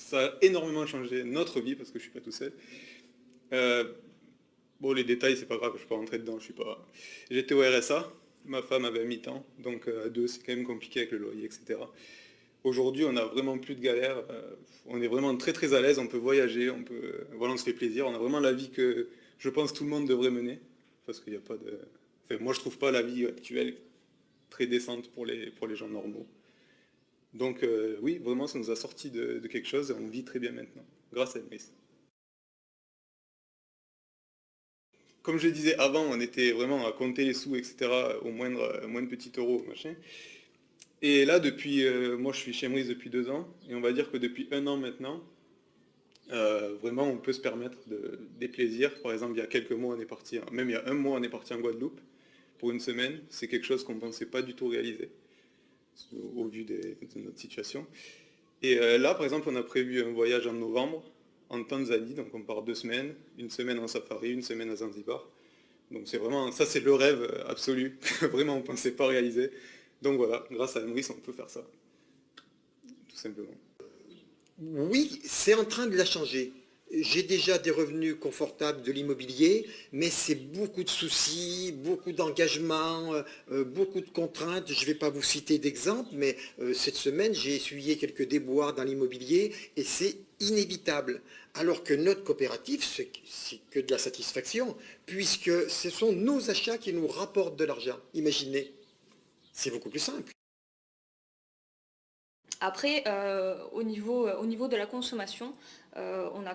ça a énormément changé notre vie, parce que je suis pas tout seul. Euh, bon, les détails, c'est pas grave, je peux pas rentrer dedans, je suis pas... J'étais au RSA, ma femme avait un mi-temps, donc à deux, c'est quand même compliqué avec le loyer, etc. Aujourd'hui, on a vraiment plus de galères, on est vraiment très très à l'aise, on peut voyager, voilà, on se fait plaisir, on a vraiment la vie que je pense tout le monde devrait mener, parce qu'il n'y a pas de... Enfin, moi, je trouve pas la vie actuelle très décente pour les gens normaux. Donc oui, vraiment, ça nous a sorti de quelque chose et on vit très bien maintenant, grâce à Emrys. Comme je disais avant, on était vraiment à compter les sous, etc., moindre petit euro, machin. Et là, moi je suis chez Emrys depuis 2 ans, et on va dire que depuis un an maintenant, vraiment on peut se permettre des plaisirs. Par exemple, il y a quelques mois, on est parti, même il y a un mois, on est parti en Guadeloupe pour une semaine. C'est quelque chose qu'on ne pensait pas du tout réaliser, au vu de notre situation. Et là, par exemple, on a prévu un voyage en novembre en Tanzanie, donc on part 2 semaines, une semaine en safari, une semaine à Zanzibar. Donc c'est vraiment, ça c'est le rêve absolu, que vraiment on ne pensait pas réaliser. Donc voilà, grâce à Emrys, on peut faire ça, tout simplement. Oui, c'est en train de la changer. J'ai déjà des revenus confortables de l'immobilier, mais c'est beaucoup de soucis, beaucoup d'engagements, beaucoup de contraintes. Je ne vais pas vous citer d'exemples, mais cette semaine, j'ai essuyé quelques déboires dans l'immobilier et c'est inévitable. Alors que notre coopérative, c'est que de la satisfaction, puisque ce sont nos achats qui nous rapportent de l'argent. Imaginez, c'est beaucoup plus simple. Après, au niveau de la consommation, on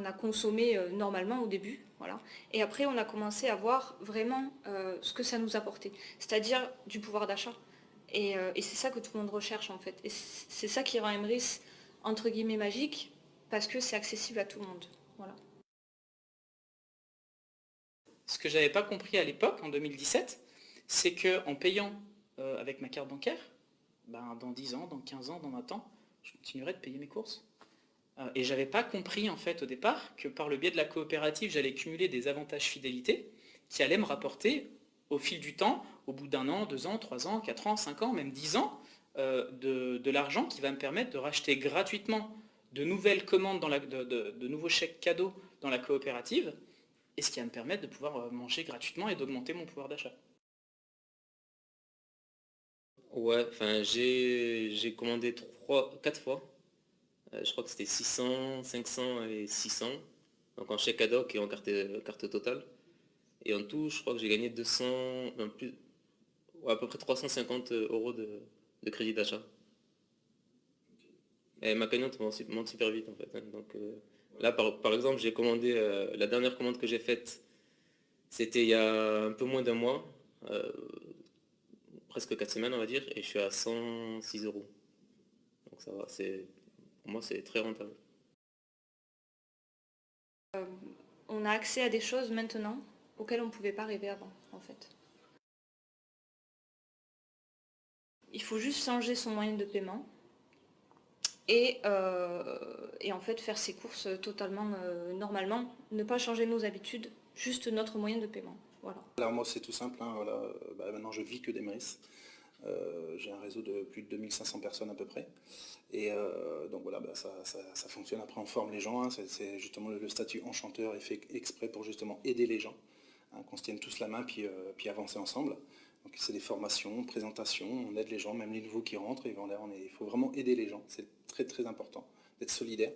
a consommé normalement au début, voilà. Et après, on a commencé à voir vraiment ce que ça nous apportait, c'est-à-dire du pouvoir d'achat. Et c'est ça que tout le monde recherche en fait. Et c'est ça qui rend Emrys entre guillemets magique, parce que c'est accessible à tout le monde. Voilà. Ce que j'avais pas compris à l'époque, en 2017, c'est qu'en payant avec ma carte bancaire, ben, dans 10 ans, dans 15 ans, dans 20 ans, je continuerai de payer mes courses. Et j'avais pas compris en fait au départ que par le biais de la coopérative, j'allais cumuler des avantages fidélité qui allaient me rapporter au fil du temps, au bout d'un an, 2 ans, 3 ans, 4 ans, 5 ans, même 10 ans, de l'argent qui va me permettre de racheter gratuitement de nouvelles commandes, de nouveaux chèques cadeaux dans la coopérative, et ce qui va me permettre de pouvoir manger gratuitement et d'augmenter mon pouvoir d'achat. Ouais, enfin j'ai commandé 4 fois. Je crois que c'était 600, 500 et 600. Donc en chèque ad hoc et en carte totale. Et en tout, je crois que j'ai gagné 200, non, plus, ouais, à peu près 350 euros de crédit d'achat. Et ma cagnotte monte super vite en fait, hein. Donc là, par exemple, j'ai commandé, la dernière commande que j'ai faite, c'était il y a un peu moins d'un mois, euh, presque 4 semaines on va dire, et je suis à 106 euros. Donc ça va, pour moi c'est très rentable. On a accès à des choses maintenant auxquelles on ne pouvait pas rêver avant, en fait. Il faut juste changer son moyen de paiement et en fait faire ses courses totalement normalement, ne pas changer nos habitudes, juste notre moyen de paiement. Voilà. Alors moi c'est tout simple, hein, voilà. Maintenant je vis que d'Emrys. J'ai un réseau de plus de 2500 personnes à peu près. Et donc voilà, ça fonctionne. Après on forme les gens, hein. C'est justement le statut enchanteur est fait exprès pour justement aider les gens, hein, qu'on se tienne tous la main puis avancer ensemble. Donc c'est des formations, présentations, on aide les gens, même les nouveaux qui rentrent, et il faut vraiment aider les gens, c'est très très important d'être solidaire.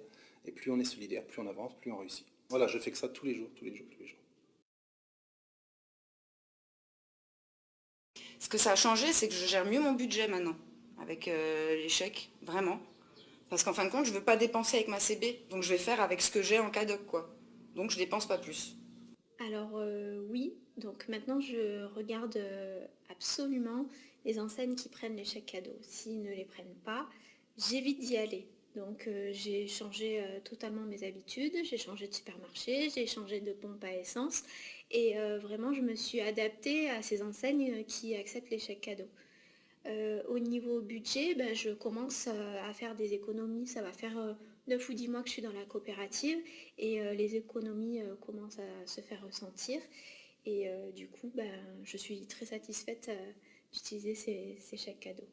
Et plus on est solidaire, plus on avance, plus on réussit. Voilà, je fais que ça tous les jours, tous les jours, tous les jours. Ce que ça a changé, c'est que je gère mieux mon budget maintenant, avec les chèques, vraiment. Parce qu'en fin de compte, je ne veux pas dépenser avec ma CB, donc je vais faire avec ce que j'ai en cadoc, quoi. Donc je dépense pas plus. Alors oui, donc maintenant je regarde absolument les enseignes qui prennent les chèques cadeaux. S'ils ne les prennent pas, j'évite d'y aller. Donc j'ai changé totalement mes habitudes, j'ai changé de supermarché, j'ai changé de pompe à essence et vraiment je me suis adaptée à ces enseignes qui acceptent les chèques cadeaux. Au niveau budget, ben, je commence à faire des économies. Ça va faire 9 ou 10 mois que je suis dans la coopérative et les économies commencent à se faire ressentir. Et du coup, ben, je suis très satisfaite d'utiliser ces chèques cadeaux.